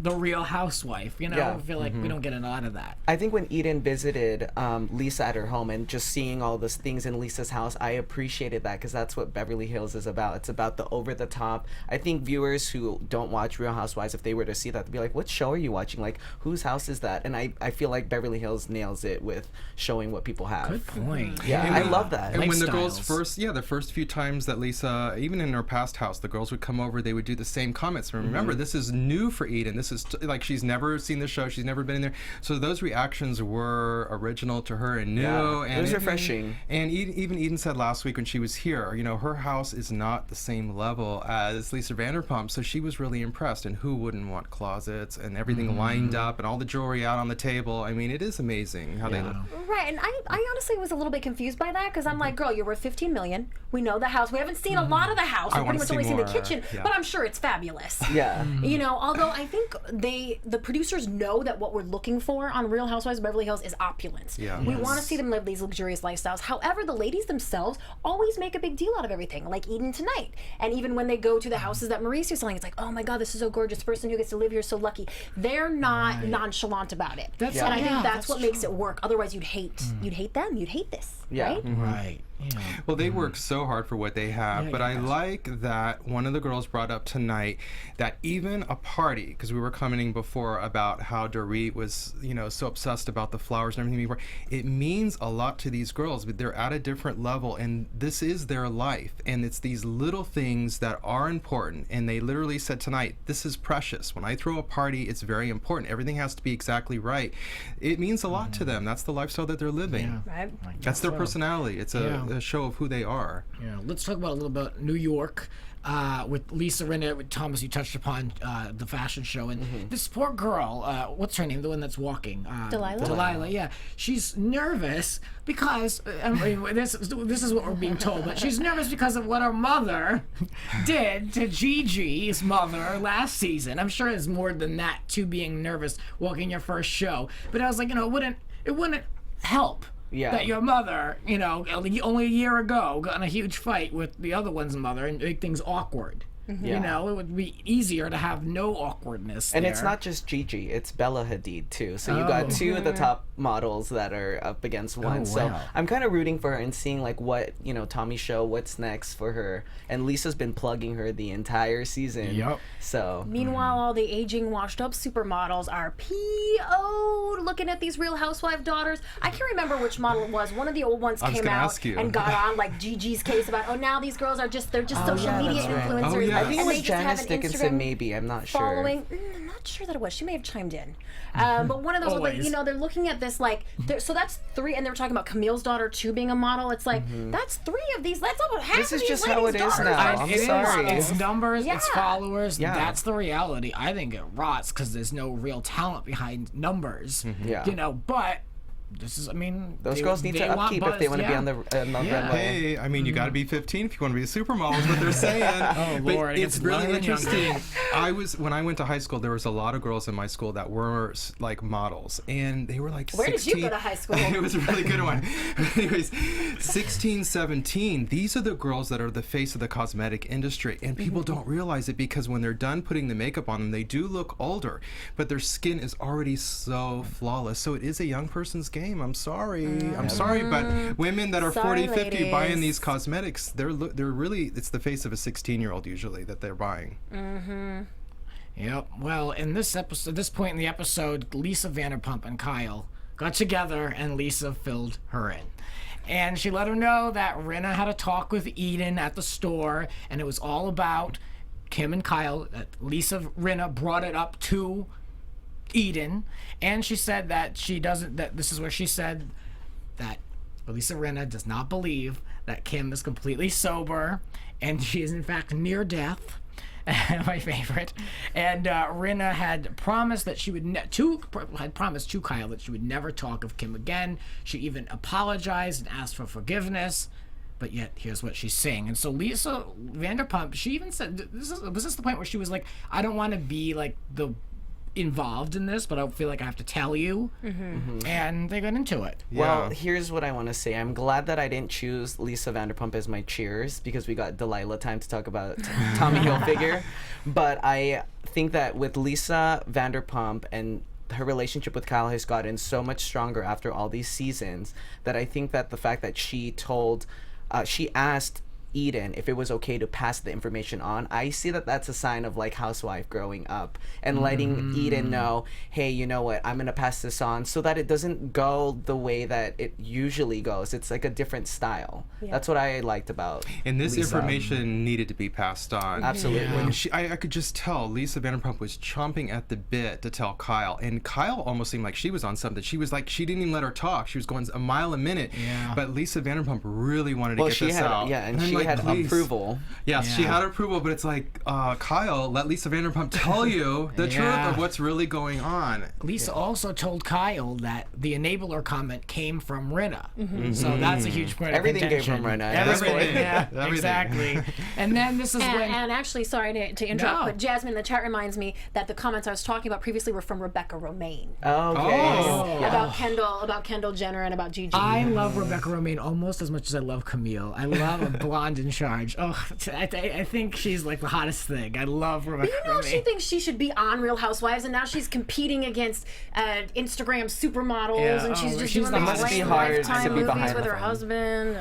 A: the Real Housewife. You know,
D: Yeah.
A: I feel like we don't get a lot of that.
D: I think when Eden visited Lisa at her home and just seeing all those things in Lisa's house, I appreciated that because that's what Beverly Hills is about. It's about the over the top. I think viewers who don't watch Real Housewives, if they were to see that, they'd be like, what show are you watching? Like, whose house is that? And I feel like Beverly Hills nails it it with showing what people have.
A: Good point.
D: Yeah, I love that.
E: And when the girls
A: Lifestyles.
E: the first few times that Lisa, even in her past house, the girls would come over, they would do the same comments. Remember, this is new for Eden. This is like she's never seen the show, she's never been in there. So those reactions were original to her and new.
D: Yeah,
E: and
D: it was refreshing.
E: And even Eden said last week when she was here, you know, her house is not the same level as Lisa Vanderpump, so she was really impressed. And who wouldn't want closets and everything lined up and all the jewelry out on the table? I mean, it is amazing how they look.
C: Right, and I honestly was a little bit confused by that because I'm like, girl, you're worth $15 million. We know the house. We haven't seen a lot of the house.
E: I
C: We've
E: wanna
C: pretty much
E: see
C: only seen the
E: more,
C: kitchen,
E: yeah.
C: but I'm sure it's fabulous.
D: Yeah.
C: You know, although I think the producers know that what we're looking for on Real Housewives of Beverly Hills is opulence.
E: Yeah.
C: We want to see them live these luxurious lifestyles. However, the ladies themselves always make a big deal out of everything, like Eden tonight. And even when they go to the houses that Mauricio's selling, it's like, oh my God, this is so gorgeous. The person who gets to live here is so lucky. They're not nonchalant about it.
A: That's-
C: and I
A: yeah,
C: think
A: that's
C: that's what makes it work. Otherwise, you'd hate them. You'd hate this.
D: Yeah.
C: Right?
A: Right. Yeah.
E: Well, they work so hard for what they have,
A: Yeah,
E: but I
A: yes.
E: like that one of the girls brought up tonight that even a party, because we were commenting before about how Dorit was, you know, so obsessed about the flowers and everything before, it means a lot to these girls, but they're at a different level, and this is their life, and it's these little things that are important, and they literally said tonight, this is precious. When I throw a party, it's very important. Everything has to be exactly right. It means a lot to them. That's the lifestyle that they're living.
A: Yeah.
C: Right?
E: That's their personality. It's a show of who they are.
A: Yeah, let's talk about a little bit New York with Lisa Rinna, with Thomas. You touched upon the fashion show, and this poor girl. What's her name? The one that's walking.
C: Delilah?
A: Delilah. Yeah, she's nervous because I mean, this is what we're being told, but she's nervous because of what her mother did to Gigi's mother last season. I'm sure it's more than that to being nervous walking your first show. But I was like, you know, it wouldn't help.
D: Yeah.
A: That your mother, you know, only a year ago got in a huge fight with the other one's mother and make things awkward.
D: Yeah.
A: You know, it would be easier to have no awkwardness
D: And
A: there.
D: it's not just Gigi, it's Bella Hadid too. So you got two of the top models that are up against one. So
A: wow.
D: I'm kind of rooting for her and seeing like what, you know, Tommy's show, what's next for her. And Lisa's been plugging her the entire season.
A: Yep.
D: So
C: Meanwhile, all the aging, washed-up supermodels are PO'd looking at these Real Housewife daughters. I can't remember which model it was. One of the old ones
E: I was
C: came
E: gonna
C: out
E: ask you.
C: and got on like Gigi's case about, oh, now these girls are they're just social
D: yeah,
C: media
D: that's right.
C: influencers.
E: Oh, yeah.
D: I think it
C: and
D: was
C: they just have
D: Janice
C: an
D: Dickinson,
C: Instagram
D: maybe. I'm not sure.
C: following. I'm not sure that it was. She may have chimed in. But one of those, like,
A: Always.
C: you know, they're looking at this like, so that's three, and they were talking about Camille's daughter too being a model. It's like that's three of these. That's about half
D: This
C: of
D: is
C: these
D: just how
C: ladies'
D: it is
C: daughters
D: now.
C: are
D: I'm
A: It is.
D: sorry.
A: It's numbers, it's
C: Yeah.
A: followers.
D: Yeah.
A: That's the reality. I think it rots because there's no real talent behind numbers.
D: Yeah.
A: You know, but this is, I mean,
D: Those
A: they-
D: girls need
A: they
D: to
A: want
D: upkeep if they
A: buzz,
D: want to be
A: yeah.
D: on the
A: Yeah.
D: runway.
E: Hey, I mean, you got to be 15 if you want to be a supermodel, is what they're saying.
A: Oh,
E: But
A: Lord, it
E: it's
A: gets
E: really
A: younger and younger.
E: interesting. When I went to high school, there was a lot of girls in my school that were like models, and they were like
C: Where
E: 16.
C: did you go to high school?
E: It was a really good one. Anyways, 16, 17, these are the girls that are the face of the cosmetic industry, and people don't realize it because when they're done putting the makeup on them, they do look older, but their skin is already so flawless. So it is a young person's game. I'm sorry. I'm sorry, but women that are
C: Sorry,
E: 40, 50 buying
C: ladies.
E: these cosmetics, they're really, it's the face of a 16-year-old usually that they're buying.
A: Yep. Well, in this episode, this point in the episode, Lisa Vanderpump and Kyle got together, and Lisa filled her in. And she let her know that Rinna had a talk with Eden at the store, and it was all about Kim and Kyle. That Lisa Rinna brought it up to Eden, and she said that she doesn't. That this is where she said that Lisa Rinna does not believe that Kim is completely sober, and she is in fact near death. My favorite. And Rinna had promised that she would had promised to Kyle that she would never talk of Kim again. She even apologized and asked for forgiveness. But yet, here's what she's saying. And so Lisa Vanderpump, she even said, was this the point where she was like, I don't want to be like involved in this, but I feel like I have to tell you. And they got into it.
D: Well,
E: Yeah.
D: here's what I want to say. I'm glad that I didn't choose Lisa Vanderpump as my cheers because we got Delilah time to talk about Tommy Hilfiger. But I think that with Lisa Vanderpump and her relationship with Kyle has gotten so much stronger after all these seasons that I think that the fact that she asked Eden if it was okay to pass the information on. I see that that's a sign of like housewife growing up and letting Eden know, hey, you know what, I'm gonna pass this on, so that it doesn't go the way that it usually goes. It's like a different style. That's what I liked about
E: And this
D: Lisa.
E: information needed to be passed on.
D: Absolutely.
E: When I could just tell Lisa Vanderpump was chomping at the bit to tell Kyle, and Kyle almost seemed like she was on something. She was like, she didn't even let her talk. She was going a mile a minute.
A: Yeah.
E: But Lisa Vanderpump really wanted to get this out.
D: Yeah, and
E: I'm
D: she
E: like,
D: had
E: please.
D: approval.
E: Yes, she had approval, but it's like, Kyle, let Lisa Vanderpump tell you the truth of what's really going on.
A: Lisa also told Kyle that the enabler comment came from Rinna. So that's a huge point
D: Everything
A: of
D: came
A: contention.
D: from Rinna.
A: Everything. Yeah,
E: Everything.
A: exactly. And then this is when...
C: And actually, sorry to interrupt,
A: No.
C: but Jasmine in the chat reminds me that the comments I was talking about previously were from Rebecca Romaine
D: Okay.
C: about Kendall Jenner and about Gigi.
A: I love Rebecca Romaine almost as much as I love Camille. I love a blonde in charge. Oh, I think she's like the hottest thing. I love Rebecca
C: You know,
A: Romaine.
C: she thinks she should be on Real Housewives, and now she's competing against Instagram supermodels,
A: Yeah,
C: and she's
A: oh,
C: just
A: she's
C: doing
A: the
C: the
A: hottest
C: blank
A: thing.
C: Lifetime
D: to be
C: movies
D: behind
C: with
D: the
C: her
D: phone.
C: husband.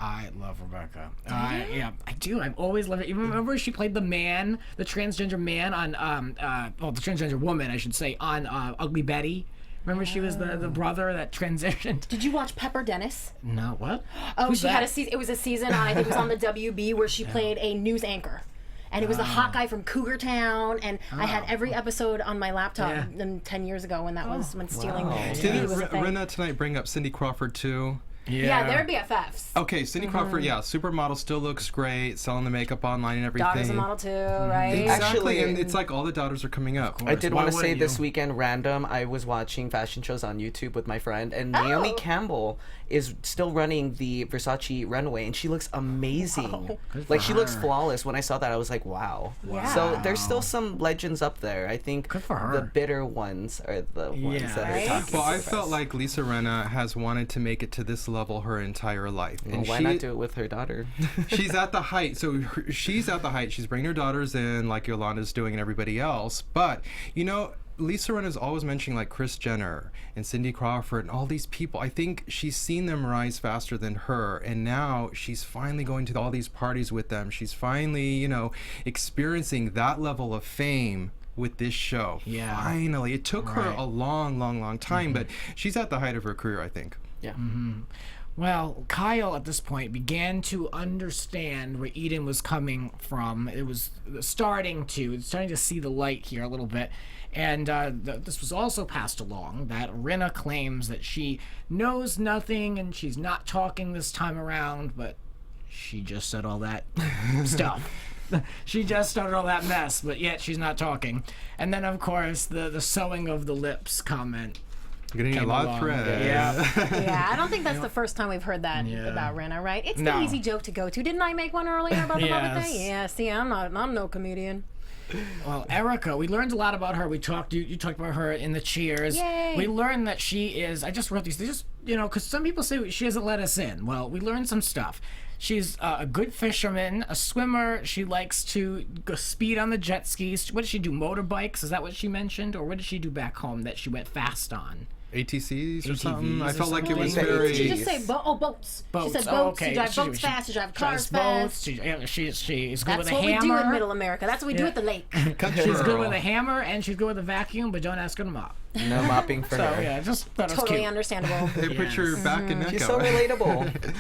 A: I love Rebecca. Yeah, I do. I've always loved it. You remember she played the man, the transgender man on, the transgender woman, I should say, on Ugly Betty. Remember she was the brother that transitioned?
C: Did you watch Pepper Dennis?
A: No, what?
C: Oh,
A: Who's
C: she had
A: that?
C: a season. It was a season on, I think it was on the WB, where she played a news anchor. And it was the hot guy from Cougar Town, and I had every episode on my laptop 10 years ago when that was when stealing TV
E: Didn't
C: was a thing.
E: Rinna tonight bring up Cindy Crawford too?
C: Yeah, they're BFFs.
E: Okay, Cindy Crawford, supermodel, still looks great, selling the makeup online and everything.
C: Daughter's a model too, right?
E: Exactly,
D: Actually-
E: and it's like all the daughters are coming up.
D: I did
A: Why
D: want to say
A: wouldn't
D: this
A: you?
D: weekend, random, I was watching fashion shows on YouTube with my friend, and Naomi Campbell is still running the Versace runway, and she looks amazing. Like, she looks flawless. When I saw that, I was like, wow.
C: Yeah.
D: So there's still some legends up there. I think
A: Good for her.
D: the bitter ones are the ones
A: Yeah.
D: that
C: Right?
D: are talking
E: Well,
D: to
E: I
D: the
E: felt
D: press.
E: like Lisa Rinna has wanted to make it to this level her entire life.
D: Well,
E: And
D: why not do it with her daughter?
E: she's at the height. So she's at the height. She's bringing her daughters in like Yolanda's doing and everybody else. But, you know, Lisa Rinna's always mentioning like Kris Jenner and Cindy Crawford and all these people. I think she's seen them rise faster than her, and now she's finally going to all these parties with them. She's finally, you know, experiencing that level of fame with this show.
A: Yeah.
E: Finally. It took her
A: Right.
E: a long time, but she's at the height of her career, I think.
D: Yeah.
A: Well, Kyle at this point began to understand where Eden was coming from. It was starting to see the light here a little bit. And this was also passed along that Rinna claims that she knows nothing and she's not talking this time around, but she just said all that stuff. She just started all that mess, but yet she's not talking. And then, of course, the sewing of the lips comment.
E: Getting a
A: Came
E: lot of
A: along.
E: thread.
C: Yeah, I don't think that's the first time we've heard that about Rinna, right? It's
A: No.
C: the easy joke to go to. Didn't I make one earlier about the mother
A: Yes.
C: thing? Yeah, see, I'm no comedian.
A: Well, Erica, we learned a lot about her. We talked. You talked about her in the cheers.
C: Yay.
A: We learned that she is. I just wrote these. They just because some people say she doesn't let us in. Well, we learned some stuff. She's a good fisherman, a swimmer. She likes to go speed on the jet skis. What did she do? Motorbikes? Is that what she mentioned, or what did she do back home that she went fast on?
E: ATCs or
A: ATVs
E: something. I
A: or
E: felt like it
A: something.
E: was
D: Did
E: very.
C: Did she just say boats?
A: Boats.
C: She said
A: Oh,
C: boats.
A: okay.
C: She drives
A: She-
C: boats fast. She drives
A: She
C: cars
A: drives
C: fast.
A: boats. She's good
C: That's
A: with a
C: what we
A: hammer.
C: do in Middle America. That's what we do at the lake.
A: She's good with a hammer and she's good with a vacuum, but don't ask her to mop.
D: No mopping for
A: So
D: her.
A: yeah, just thought it was
C: Totally
A: cute.
C: understandable.
E: They put your back and neck
D: She's
E: out.
D: so relatable.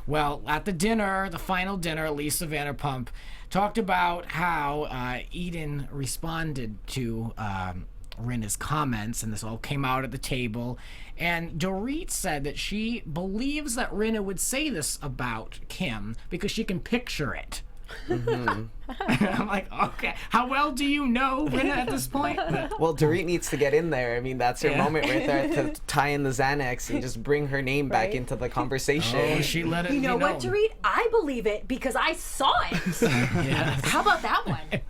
A: Well, at the dinner, the final dinner, Lisa Vanderpump talked about how Eden responded to Rinna's comments, and this all came out at the table. And Dorit said that she believes that Rinna would say this about Kim because she can picture it. I'm like, okay, how well do you know Rinna at this point? But,
D: Well, Dorit needs to get in there. I mean, that's her
A: Yeah.
D: moment right there to tie in the Xanax and just bring her name back
C: Right.
D: into the conversation.
A: oh, she let it
C: You know what, Dorit? I believe it because I saw it.
A: Yes.
C: How about that one?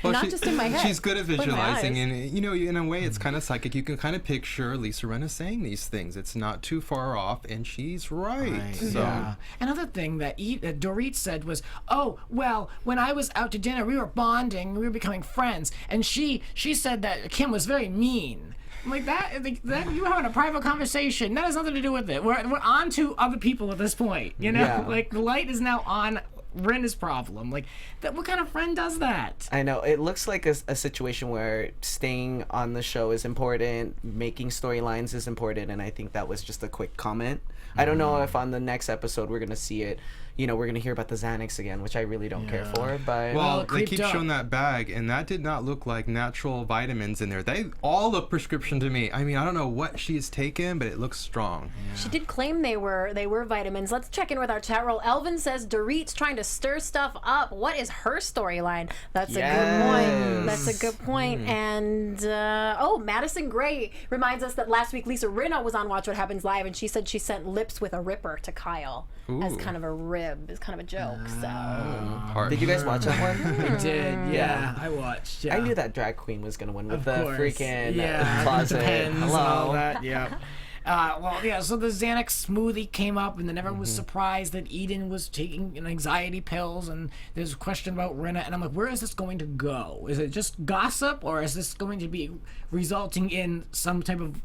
E: Well,
C: Not just in my head,
E: She's good at
C: but in my
E: visualizing,
C: eyes.
E: and you know, in a way, it's kind of psychic. You can kind of picture Lisa Rinna saying these things. It's not too far off, and she's right. So.
A: Yeah. Another thing that Dorit said was, "Oh, well, when I was out to dinner, we were bonding, we were becoming friends, and she said that Kim was very mean." I'm like, that you having a private conversation. That has nothing to do with it. We're on to other people at this point. You know,
D: Yeah.
A: like the light is now on Rinna's problem. Like, what kind of friend does that?
D: I know. It looks like a situation where staying on the show is important, making storylines is important, and I think that was just a quick comment. I don't know if on the next episode we're going to see it. You know, we're going to hear about the Xanax again, which I really don't care for. But
E: Well,
A: it
E: they
A: creeped
E: keep
A: up.
E: showing that bag, and that did not look like natural vitamins in there. They all look prescription to me. I mean, I don't know what she's taken, but it looks strong.
C: She did claim they were vitamins. Let's check in with our chat roll. Elvin says Dorit's trying to stir stuff up. What is her storyline? That's a good point. That's a good point. And Madison Gray reminds us that last week Lisa Rinna was on Watch What Happens Live, and she said she sent lips with a ripper to Kyle as kind of a rib, as kind of a joke.
D: did you guys watch that one?
A: I did, yeah. I watched. Yeah.
D: I knew that drag queen was going to win with
A: Of
D: the
A: course.
D: freaking closet.
A: Pens and all
D: Hello.
A: that. Yeah. So the Xanax smoothie came up, and then everyone was surprised that Eden was taking anxiety pills, and there's a question about Rinna, and I'm like, where is this going to go? Is it just gossip, or is this going to be resulting in some type of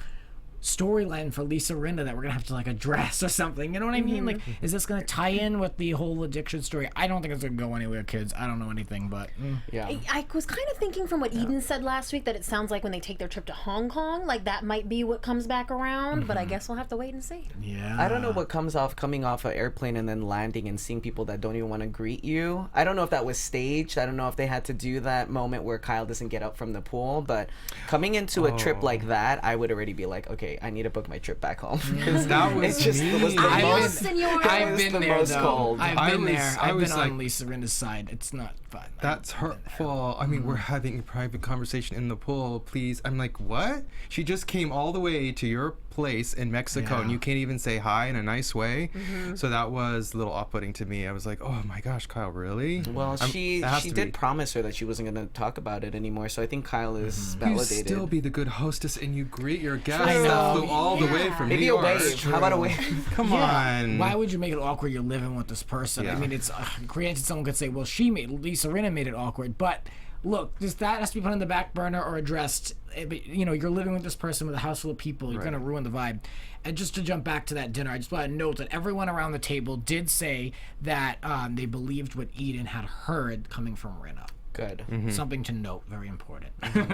A: storyline for Lisa Rinna that we're gonna have to like address or something? You know what I mean? Like, is this gonna tie in with the whole addiction story? I don't think it's gonna go anywhere, kids. I don't know anything, but
D: Yeah.
C: I was kind of thinking from what Eden said last week that it sounds like when they take their trip to Hong Kong, like that might be what comes back around, but I guess we'll have to wait and see.
A: yeah.
D: I don't know what coming off an airplane and then landing and seeing people that don't even want to greet you. I don't know if that was staged. I don't know if they had to do that moment where Kyle doesn't get up from the pool. But coming into a trip like that, I would already be like, okay, I need to book my trip back home. Because
E: That was
D: it just
E: me.
D: was the
A: I've
D: most.
A: been-
C: Senor.
A: I've
D: was
A: been
D: the
A: there,
D: most
A: though.
D: cold.
A: I've been there.
E: I
A: I've
E: was
A: been
E: like-
A: on Lisa Rinna's side. It's not fun.
E: That's hurtful. I mean, we're having a private conversation in the pool, please. I'm like, what? She just came all the way to your place in Mexico, and you can't even say hi in a nice way. So that was a little off-putting to me. I was like, oh my gosh, Kyle, really?
D: Well, she
E: it has
D: she
E: to
D: did
E: be.
D: promise her that she wasn't going to talk about it anymore. So I think Kyle is
E: You
D: validated.
E: still be the good hostess and you greet your guests
A: I
E: that
A: know.
E: flew all the way from
D: Maybe
E: New
D: a
E: York.
D: wave. How about a wave?
E: Come on.
A: Why would you make it awkward? You're living with this person. I
E: Yeah.
A: mean, it's granted someone could say, well, Lisa Rinna made it awkward, but look, that has to be put on the back burner or addressed. You know, you're living with this person with a house full of people. You're gonna ruin the vibe. And just to jump back to that dinner, I just want to note that everyone around the table did say that they believed what Eden had heard coming from Rinna.
D: Good.
A: Something to note, very important,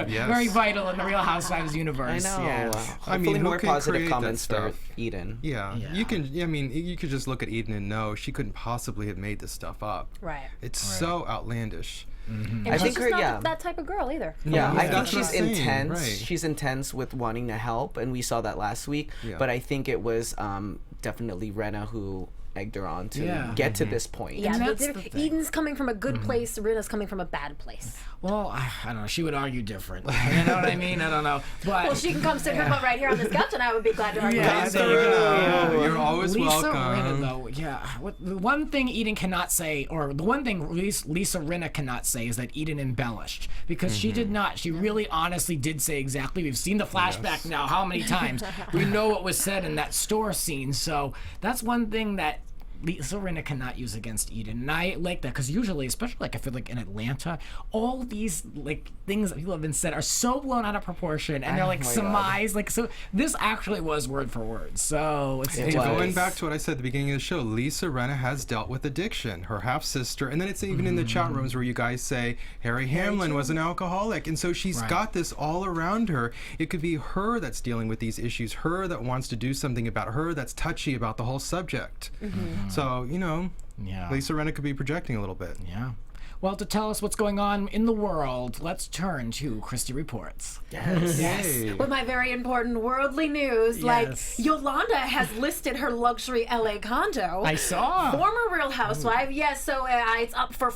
E: Yes.
A: very vital in the Real Housewives
D: I
A: universe.
D: know.
A: Yes.
D: Hopefully
E: I mean, who
D: more
E: can
D: positive
E: create that
D: comments for
E: stuff?
D: Eden.
E: Yeah.
A: Yeah.
E: You can. I mean, you could just look at Eden and know she couldn't possibly have made this stuff up.
C: Right.
E: It's so outlandish.
C: And
D: I
C: she's
D: think
C: just
D: her-
C: not
D: yeah.
C: that type of girl either.
D: Yeah, I think
E: that's what
D: she's
E: I'm saying,
D: intense.
E: right.
D: She's intense with wanting to help, and we saw that last week.
E: Yeah.
D: But I think it was definitely Rinna who egged her on to get to this point.
C: Yeah,
A: And
C: the
A: that's
C: differ-
A: the thing.
C: Eden's coming from a good place, Rinna's coming from a bad place.
A: Well, I don't know. She would argue different. You know what I mean? I don't know. But
C: Well, she can come sit her butt right here on this couch, and I would be glad to argue
A: Yeah,
C: with
A: there
C: her.
A: you go.
E: You're always
A: Lisa
E: welcome.
A: Rinna, though, the one thing Eden cannot say, or the one thing Lisa Rinna cannot say, is that Eden embellished, because she did not. She really, honestly did say exactly. We've seen the flashback now. How many times? We know what was said in that store scene. So that's one thing that Lisa Rinna cannot use against Eden, and I like that, because usually, especially like I feel like in Atlanta, all these like things that people have been said are so blown out of proportion, and they're like
D: my God.
A: surmised. Like, so this actually was word for word. So it's
D: It was.
E: Going back to what I said at the beginning of the show, Lisa Rinna has dealt with addiction. Her half sister, and then it's even in the chat rooms where you guys say Harry Hamlin was an alcoholic, and so she's
A: Right.
E: got this all around her. It could be her that's dealing with these issues, her that wants to do something about her, that's touchy about the whole subject. So
A: Yeah.
E: Lisa Rinna could be projecting a little bit.
A: Yeah. Well, to tell us what's going on in the world, let's turn to Christy Reports.
E: Yay.
C: With my very important worldly news,
A: Yes.
C: like Yolanda has listed her luxury LA condo.
A: I saw.
C: Former Real Housewife, yes. So it's up for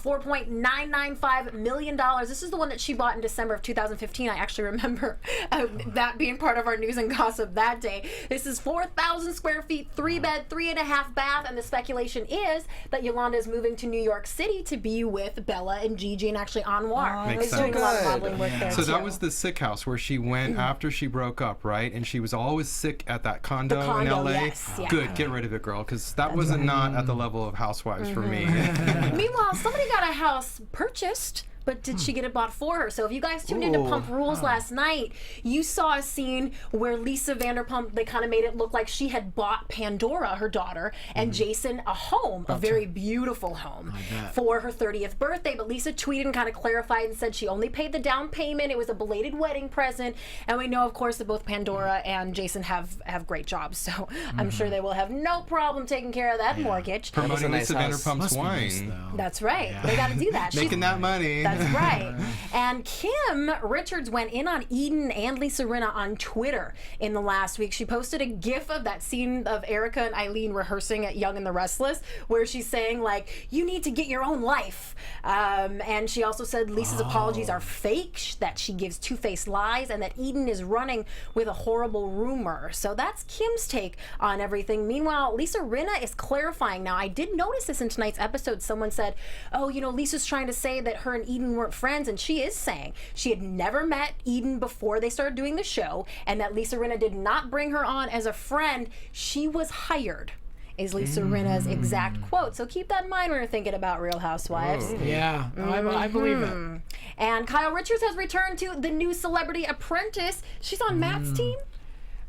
C: $4.995 million. This is the one that she bought in December of 2015. I actually remember that being part of our news and gossip that day. This is 4,000 square feet, 3-bed, 3.5 bath, and the speculation is that Yolanda is moving to New York City to be with Bella and Gigi and actually Anwar.
E: Makes
C: He's doing a lot of
D: sense.
C: modeling work there
E: So
C: too.
E: that was the sick house where she went after she broke up, right? And she was always sick at that condo,
C: The condo,
E: in LA.
C: yes, yeah.
E: Good, get rid of it, girl, because that wasn't not at the level of Housewives for me.
C: Meanwhile, somebody got a house purchased but did she get it bought for her? So if you guys tuned into Pump Rules last night, you saw a scene where Lisa Vanderpump, they kind of made it look like she had bought Pandora, her daughter, and Jason a home, a very beautiful home, for her 30th birthday. But Lisa tweeted and kind of clarified and said she only paid the down payment. It was a belated wedding present. And we know, of course, that both Pandora and Jason have great jobs. So I'm sure they will have no problem taking care of that mortgage.
E: Promoting
D: nice
E: Lisa
D: house.
E: Vanderpump's
A: Must be nice,
E: wine.
A: though.
C: That's right. They got to do that.
E: Making that money.
C: That's right. And Kim Richards went in on Eden and Lisa Rinna on Twitter in the last week. She posted a gif of that scene of Erica and Eileen rehearsing at Young and the Restless, where she's saying, like, you need to get your own life. And she also said Lisa's apologies are fake, that she gives two-faced lies, and that Eden is running with a horrible rumor. So that's Kim's take on everything. Meanwhile, Lisa Rinna is clarifying. Now, I did notice this in tonight's episode. Someone said, oh, you know, Lisa's trying to say that her and Eden weren't friends, and she is saying she had never met Eden before they started doing the show, and that Lisa Rinna did not bring her on as a friend. She was hired, is Lisa Rinna's exact quote. So keep that in mind when you're thinking about Real Housewives.
A: Yeah, I believe it.
C: And Kyle Richards has returned to the new Celebrity Apprentice. She's on Matt's team.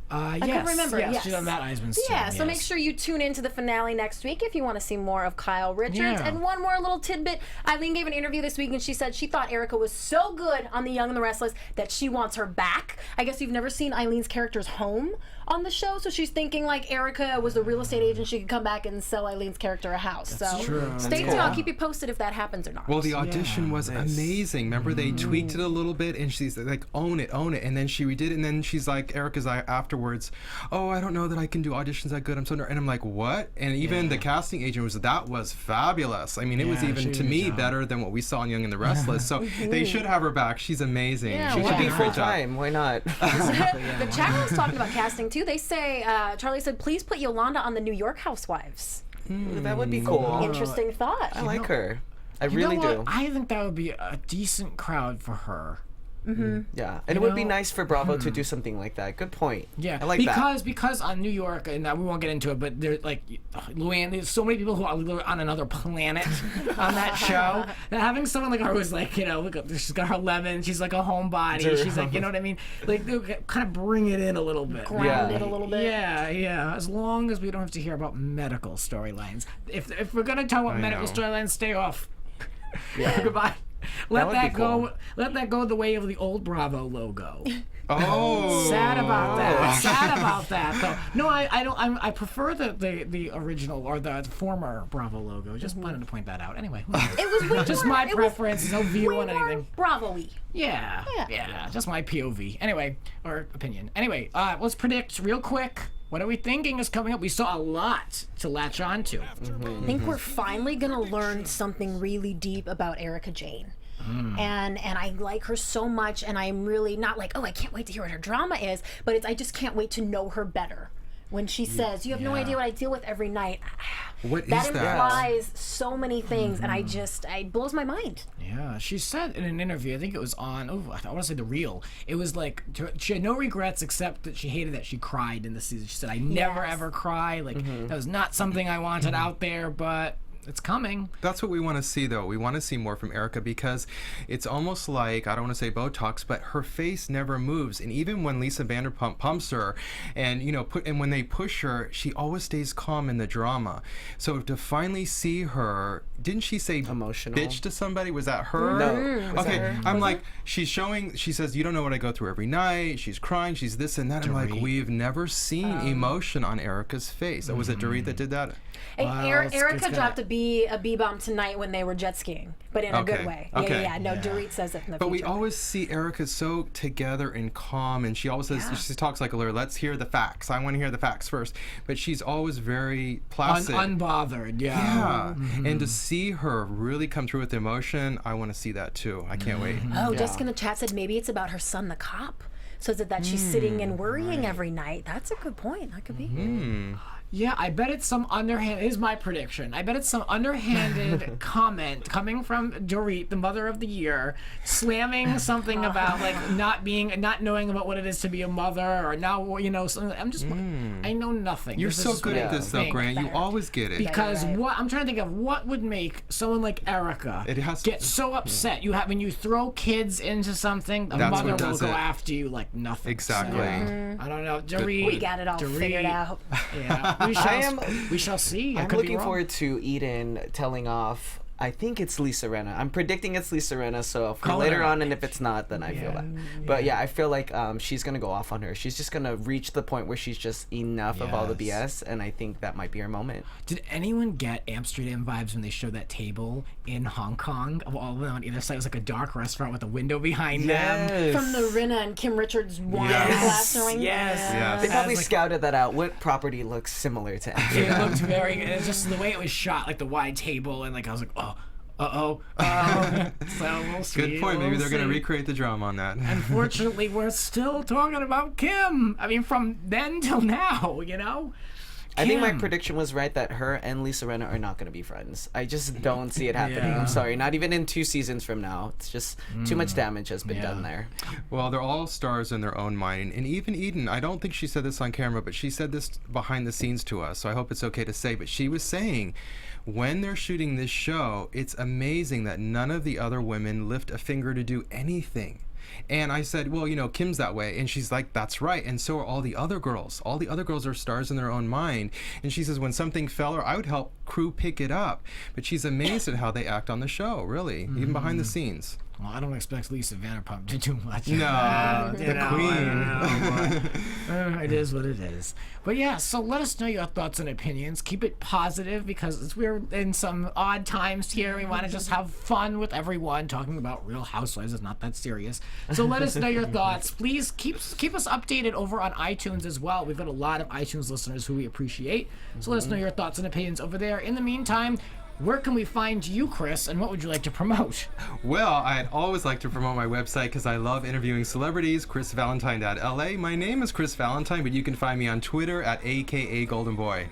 A: I
C: couldn't remember.
A: Yes,
C: Yes.
A: she's on Matt Eisman's team.
C: Yeah, so
A: yes.
C: make sure you tune into the finale next week if you want to see more of Kyle Richards.
A: Yeah.
C: And one more little tidbit. Eileen gave an interview this week and she said she thought Erica was so good on The Young and the Restless that she wants her back. I guess you've never seen Eileen's character's home on the show, so she's thinking like Erica was the real estate agent. She could come back and sell Eileen's character a house. So
A: true.
C: stay tuned. I'll keep you posted if that happens or not.
E: Well, the audition was amazing. Remember, they tweaked it a little bit, and she's like, own it. And then she redid it, and then she's like, Erica's like, afterwards, oh, I don't know that I can do auditions that good. I'm so nervous. And I'm like, what? And even the casting agent was fabulous. I mean, it was
A: Yeah,
E: even,
A: she
E: to
A: did a
E: me,
A: good job.
E: better than what we saw in Young and the Restless. So they should have her back. She's amazing.
C: Yeah,
E: she
C: well,
E: should
D: Be
E: do a
D: full
E: great job.
D: time. Why not?
C: The chat room was talking about casting too. They say, Charlie said, please put Yolanda on the New York Housewives.
D: That would be cool.
C: Interesting thought.
D: I like her. I
A: You
D: really
A: know
D: do.
A: what? I think that would be a decent crowd for her.
D: Yeah, and
A: You
D: it would be
A: know,
D: nice for Bravo to do something like that. Good point.
A: Yeah,
D: I like that.
A: because on New York, and we won't get into it, but there's like Luann, there's so many people who are literally on another planet on that show. That having someone like her who's like, you know, look, she's got her lemon, she's like a homebody, she's like, you know what I mean? Like, they kind of bring it in a little bit.
C: Ground it a little bit.
A: Yeah. As long as we don't have to hear about medical storylines. If we're gonna talk about medical storylines, stay off.
D: Yeah.
A: Goodbye. Let
D: would
A: that
D: be
A: go.
D: cool.
A: Let that go the way of the old Bravo logo.
E: Oh.
A: Sad about that. Sad about that. Though. No, I don't. I prefer the original or the former Bravo logo. Just wanted to point that out. Anyway,
C: It was way
A: just
C: more,
A: my
C: it was
A: preference. No view
C: way
A: on
C: more
A: anything.
C: Bravo-y.
A: Yeah. Just my POV. Anyway, or opinion. Anyway, let's predict real quick. What are we thinking is coming up? We saw a lot to latch on to.
C: I think we're finally gonna learn something really deep about Erica Jane. And I like her so much, and I'm really not like, oh, I can't wait to hear what her drama is, but it's I just can't wait to know her better. When she says, you have no idea what I deal with every night.
E: What is
C: That
E: that?
C: implies so many things, and it blows my mind.
A: Yeah, she said in an interview, I think it was on, I want to say The Real, it was like, she had no regrets except that she hated that she cried in the season. She said, I never
C: Yes.
A: ever cry. Like, that was not something I wanted out there, but it's coming.
E: That's what we want to see, though. We want to see more from Erica because it's almost like, I don't want to say Botox, but her face never moves. And even when Lisa Vanderpump pumps her and, you know, when they push her, she always stays calm in the drama. So to finally see her, didn't she say
D: Emotional.
E: bitch to somebody? Was that her?
D: No. Was
E: Okay,
D: that her?
E: I'm like, she's showing, she says, you don't know what I go through every night. She's crying, she's this and that. I'm like,
A: Dorit.
E: we've never seen emotion on Erica's face. Was it Dorit that did that?
C: And
A: Well, it's
C: Erica
A: gonna-
C: dropped a B-bomb tonight when they were jet skiing, but in a good way.
E: Okay.
C: Yeah. No, Dorit says it in the
E: But we
C: future.
E: always see Erica so together and calm, and she always says, she talks like a lawyer, let's hear the facts. I want to hear the facts first. But she's always very placid.
A: Unbothered,
E: Yeah. And to see her really come through with emotion, I want to see that too. I can't wait.
C: Oh, Jessica in the chat said maybe it's about her son, the cop. So is it that she's sitting and worrying every night? That's a good point. That could be.
A: Yeah, I bet it's some underhand. Here's my prediction. I bet it's some underhanded comment coming from Dorit, the mother of the year, slamming something about like not knowing about what it is to be a mother, or now I'm just. I know nothing.
E: You're
A: This is
E: so
A: just
E: good
A: what
E: at
A: I
E: this, though,
A: think.
E: Grant. You always get it.
A: Because
C: Right.
A: what I'm trying to think of, what would make someone like Erica get so upset? When you throw kids into something, the
E: That's
A: mother
E: what
A: will
E: does
A: go
E: it.
A: after you like nothing.
E: Exactly.
A: I don't know, Dorit.
C: We got it all figured out.
A: Yeah, we shall see. I
D: I'm
A: could be
D: looking
A: wrong.
D: forward to Eden telling off. I think it's Lisa Rinna. I'm predicting it's Lisa Rinna. So for
A: Call
D: later
A: her.
D: on, and if it's not, then I feel bad. But yeah, I feel like she's gonna go off on her. She's just gonna reach the point where she's just enough of all the BS, and I think that might be her moment.
A: Did anyone get Amsterdam vibes when they showed that table in Hong Kong of all of them on either side? It was like a dark restaurant with a window behind them.
C: From the Rinna and Kim Richards wine
A: Yes.
C: glass ring.
A: Yes.
E: Yes.
D: They probably
A: As, like,
D: scouted that out. What property looks similar to Amsterdam?
A: It looked very. It was just the way it was shot, like the wide table, and like I was like, oh. So we'll see.
E: Good point. Maybe
A: we'll
E: they're going to
A: see.
E: recreate the drama on that.
A: Unfortunately, we're still talking about Kim. I mean, from then till now,
D: I think my
A: Kim.
D: prediction was right that her and Lisa Rinna are not going to be friends. I just don't see it happening.
A: Yeah.
D: I'm sorry. Not even in 2 seasons from now. It's just too much damage has been done there.
E: Well, they're all stars in their own mind. And even Eden, I don't think she said this on camera, but she said this behind the scenes to us, so I hope it's okay to say. But she was saying, when they're shooting this show, it's amazing that none of the other women lift a finger to do anything. And I said, well, Kim's that way. And she's like, that's right. And so are all the other girls. All the other girls are stars in their own mind. And she says, when something fell, or I would help crew pick it up. But she's amazed at how they act on the show, really, even behind the scenes.
A: Well, I don't expect Lisa Vanderpump to do much.
E: No, the queen.
A: It is what it is. But yeah, so let us know your thoughts and opinions. Keep it positive, because we're in some odd times here. We want to just have fun with everyone. Talking about Real Housewives is not that serious. So let us know your thoughts. Please keep us updated over on iTunes as well. We've got a lot of iTunes listeners who we appreciate. So let us know your thoughts and opinions over there. In the meantime, where can we find you, Chris, and what would you like to promote?
E: Well, I'd always like to promote my website because I love interviewing celebrities, chrisvalentine.la. My name is Chris Valentine, but you can find me on Twitter at AKA Golden Boy.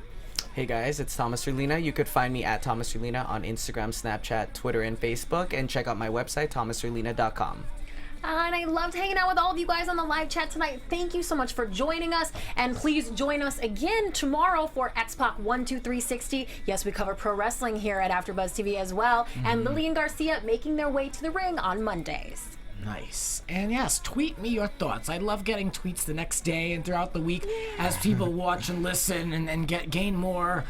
D: Hey guys, it's Thomas Orlina. You could find me at Thomas Orlina on Instagram, Snapchat, Twitter, and Facebook. And check out my website, thomasorlina.com.
C: And I loved hanging out with all of you guys on the live chat tonight. Thank you so much for joining us. And please join us again tomorrow for X-Pac 12360. Yes, we cover pro wrestling here at AfterBuzz TV as well. And Lillian Garcia making their way to the ring on Mondays.
A: Nice. And yes, tweet me your thoughts. I love getting tweets the next day and throughout the week as people watch and listen and gain more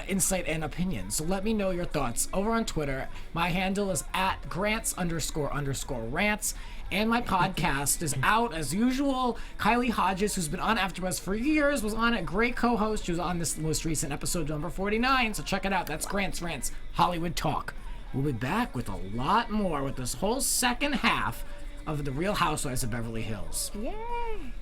A: insight and opinions. So let me know your thoughts over on Twitter. My handle is at grants__rants. And my podcast is out as usual. Kylie Hodges, who's been on AfterBuzz for years, was on it. Great co-host. She was on this most recent episode, number 49. So check it out. That's Grant's Rants Hollywood Talk. We'll be back with a lot more with this whole second half of the Real Housewives of Beverly Hills.
C: Yay!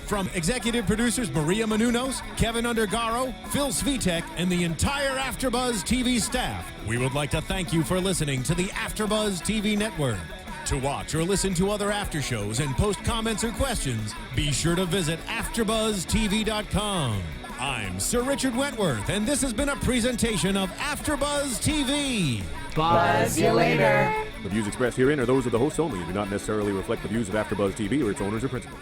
B: From executive producers Maria Menounos, Kevin Undergaro, Phil Svitek, and the entire AfterBuzz TV staff, we would like to thank you for listening to the AfterBuzz TV network. To watch or listen to other after shows and post comments or questions, be sure to visit AfterBuzzTV.com. I'm Sir Richard Wentworth, and this has been a presentation of AfterBuzz TV.
A: Buzz you later.
F: The views expressed herein are those of the hosts only and do not necessarily reflect the views of AfterBuzz TV or its owners or principals.